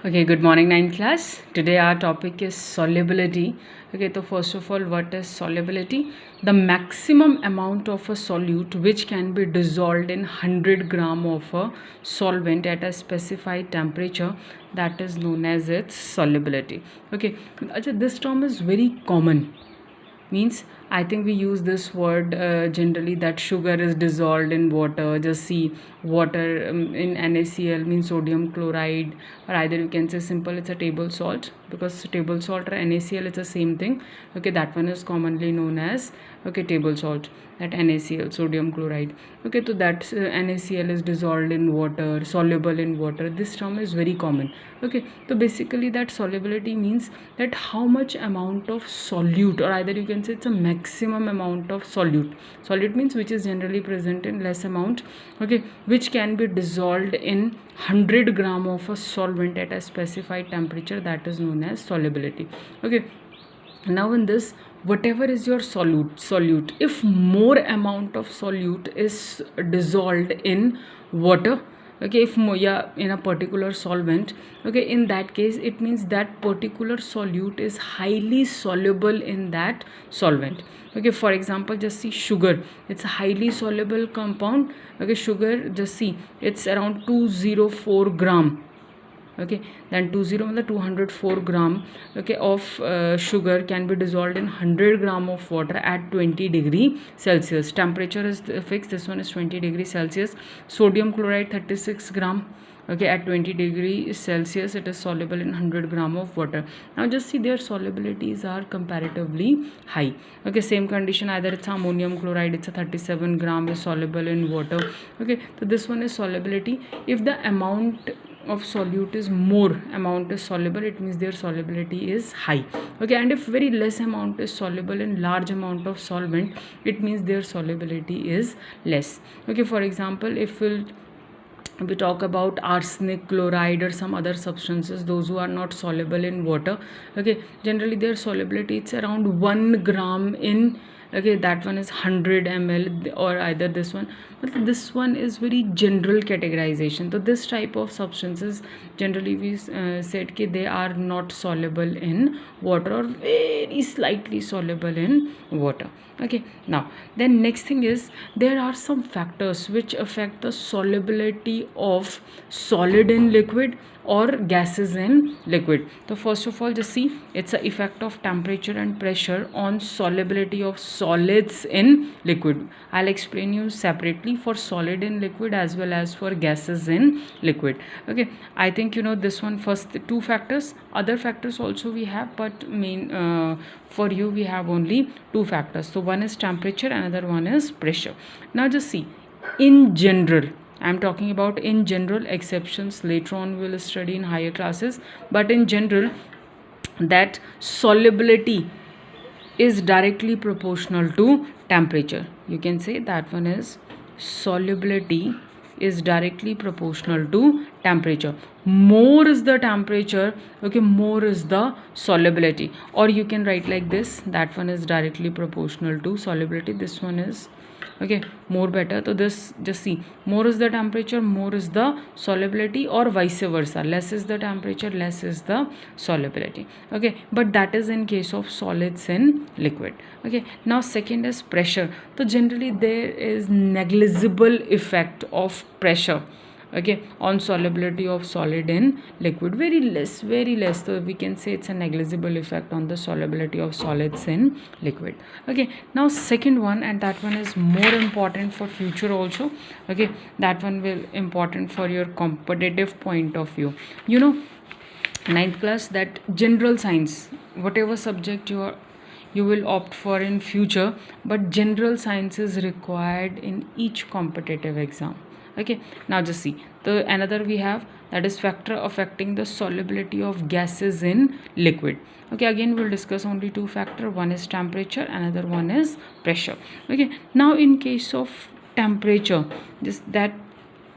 Okay, good morning, ninth class. Today our topic is solubility. Okay, so first of all, what is solubility? The maximum amount of a solute which can be dissolved in 100 gram of a solvent at a specified temperature, that is known as its solubility. Okay, this term is very common. Means I think we use this word generally, that sugar is dissolved in water. Just see, water in NaCl means sodium chloride, or either you can say simple it's a table salt, because table salt or NaCl is the same thing. Okay, that one is commonly known as, okay, table salt, that NaCl, sodium chloride. Okay, so that NaCl is dissolved in water, soluble in water. This term is very common. Okay, so basically that solubility means that how much amount of solute, or either you can say it's a maximum amount of solute. Solute means which is generally present in less amount, okay, which can be dissolved in 100 gram of a solvent at a specified temperature, that is known as solubility. Okay, now in this, whatever is your solute, if more amount of solute is dissolved in water, okay, if more, yeah, in a particular solvent, okay, in that case it means that particular solute is highly soluble in that solvent. Okay, for example, just see sugar, it's a highly soluble compound. Okay, sugar, just see, it's around 204 gram. Okay, then 204 gram, okay, of sugar can be dissolved in 100 gram of water at 20°C. Temperature is fixed, this one is 20°C. Sodium chloride 36 gram, okay, at 20°C it is soluble in 100 gram of water. Now just see, their solubilities are comparatively high. Okay, same condition, either it's ammonium chloride, it's a 37 gram, is soluble in water. Okay, so this one is solubility. If the amount of solute is more, amount is soluble, it means their solubility is high. Okay, and if very less amount is soluble in large amount of solvent, it means their solubility is less. Okay, for example, if we talk about arsenic chloride or some other substances, those who are not soluble in water, okay, generally their solubility, it's around 1 gram in, okay, that one is 100 ml, or either this one, but this one is very general categorization. So this type of substances generally we said that they are not soluble in water, or very slightly soluble in water. Okay, now then next thing is, there are some factors which affect the solubility of solid in liquid or gases in liquid. So first of all, just see, it's a effect of temperature and pressure on solubility of solids in liquid. I'll explain you separately for solid in liquid as well as for gases in liquid. Okay, I think you know this one first, two factors. Other factors also we have, but main for you we have only two factors. So one is temperature, another one is pressure. Now just see, in general, I'm talking about in general, exceptions later on we'll study in higher classes, but in general, that solubility is directly proportional to temperature. You can say that one is solubility is directly proportional to temperature. More is the temperature, okay, more is the solubility. Or you can write like this, that one is directly proportional to solubility, this one is, okay, more better. So this, just see, more is the temperature, more is the solubility, or vice versa, less is the temperature, less is the solubility. Okay, but that is in case of solids and liquid. Okay, now second is pressure. So generally there is negligible effect of pressure, okay, on solubility of solid in liquid, very less, very less. So we can say it's a negligible effect on the solubility of solids in liquid. Okay, now second one, and that one is more important for future also. Okay, that one will important for your competitive point of view. You know, ninth class, that general science, whatever subject you will opt for in future, but general science is required in each competitive exam. Okay, now just see, the another we have, that is factor affecting the solubility of gases in liquid. Okay, again we'll discuss only two factor, one is temperature, another one is pressure. Okay, now in case of temperature, just that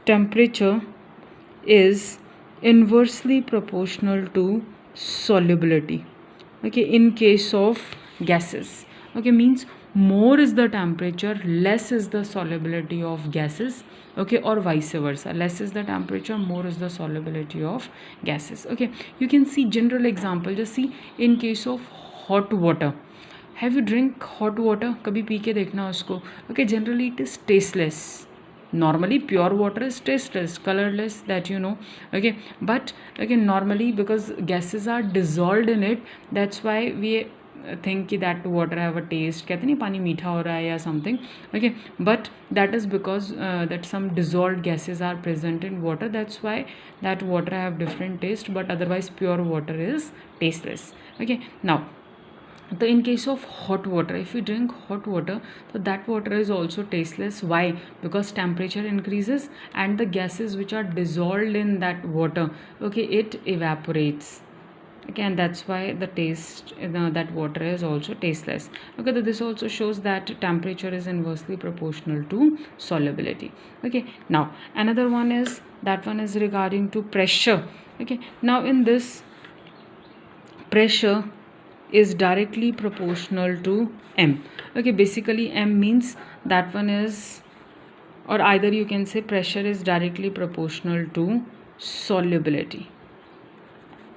temperature is inversely proportional to solubility. Okay, in case of gases, okay, means more is the temperature, less is the solubility of gases, okay, or vice versa. Less is the temperature, more is the solubility of gases. Okay, you can see general example. Just see in case of hot water. Have you drink hot water? कभी P के देखना उसको. Okay, generally it is tasteless. Normally pure water is tasteless, colorless, that you know. Okay, but again normally because gases are dissolved in it, that's why we think कि that water have a taste. कहते नहीं पानी मीठा हो रहा है या something. Okay, but that is because that some dissolved gases are present in water. That's why that water have different taste. But otherwise pure water is tasteless. Okay, now. So in case of hot water, if we drink hot water, so that water is also tasteless. Why? Because temperature increases and the gases which are dissolved in that water, okay, it evaporates. Okay, and that's why the taste that water is also tasteless. Okay, so this also shows that temperature is inversely proportional to solubility. Okay, now another one is, that one is regarding to pressure. Okay, now in this, pressure is directly proportional to M. Okay, basically M means that one is, or either you can say pressure is directly proportional to solubility,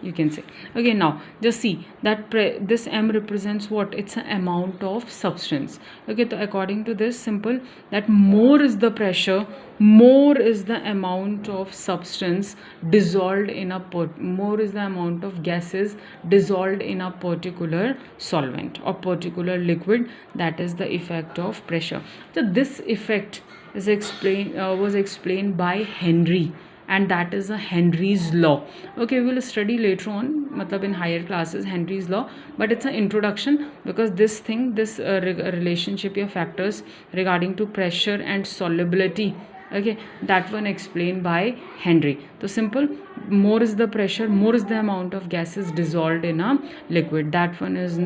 you can say. Okay, now just see that this M represents what? It's an amount of substance. Okay, so according to this, simple, that more is the pressure, more is the amount of substance dissolved in a more is the amount of gases dissolved in a particular solvent or particular liquid. That is the effect of pressure. So this effect is was explained by Henry, and that is a Henry's law. Okay, we will study later on, matlab in higher classes, Henry's law, but it's an introduction because this thing, this relationship or factors regarding to pressure and solubility, okay, that one explained by Henry. So simple, more is the pressure, more is the amount of gases dissolved in a liquid. That one is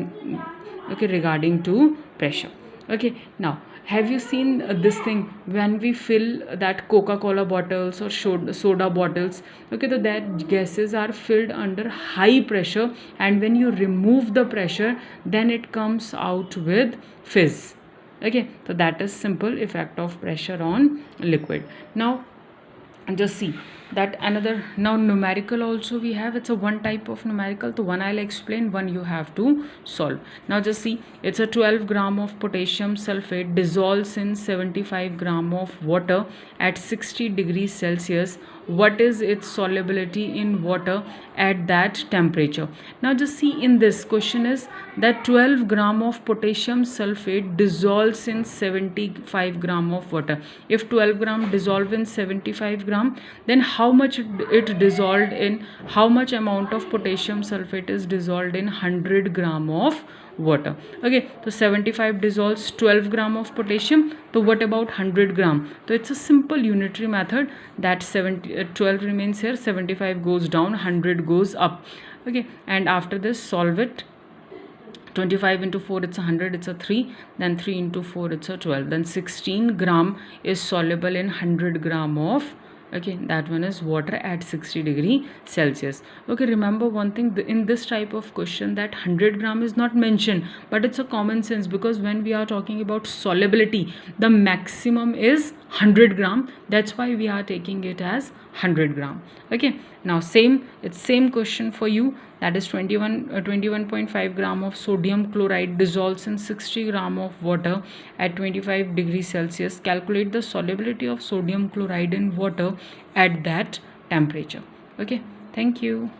okay regarding to pressure. Okay, now have you seen this thing when we fill that Coca-Cola bottles or soda bottles? Okay, so that gases are filled under high pressure, and when you remove the pressure, then it comes out with fizz. Okay, so that is simple effect of pressure on liquid. Now just see that another, now numerical also we have. It's a one type of numerical, so one I'll explain, one you have to solve. Now just see, it's a 12 gram of potassium sulfate dissolves in 75 gram of water at 60 degrees Celsius. What is its solubility in water at that temperature? Now just see, in this question is that 12 gram of potassium sulfate dissolves in 75 gram of water. If 12 gram dissolve in 75 gram, then how much it dissolved in, how much amount of potassium sulfate is dissolved in 100 gram of water? Okay, so 75 dissolves 12 gram of potassium, so what about 100 gram? So it's a simple unitary method, that 12 remains here, 75 goes down, 100 goes up. Okay, and after this solve it. 25 into 4, it's 100, it's a 3, then 3 into 4, it's a 12, then 16 gram is soluble in 100 gram of, okay, that one is water at 60 degree Celsius. Okay, remember one thing, in this type of question, that 100 gram is not mentioned, but it's a common sense, because when we are talking about solubility, the maximum is 100 gram. That's why we are taking it as 100 gram. Okay, now it's same question for you, that is 21.5 gram of sodium chloride dissolves in 60 gram of water at 25 degrees Celsius. Calculate the solubility of sodium chloride in water at that temperature. Okay, thank you.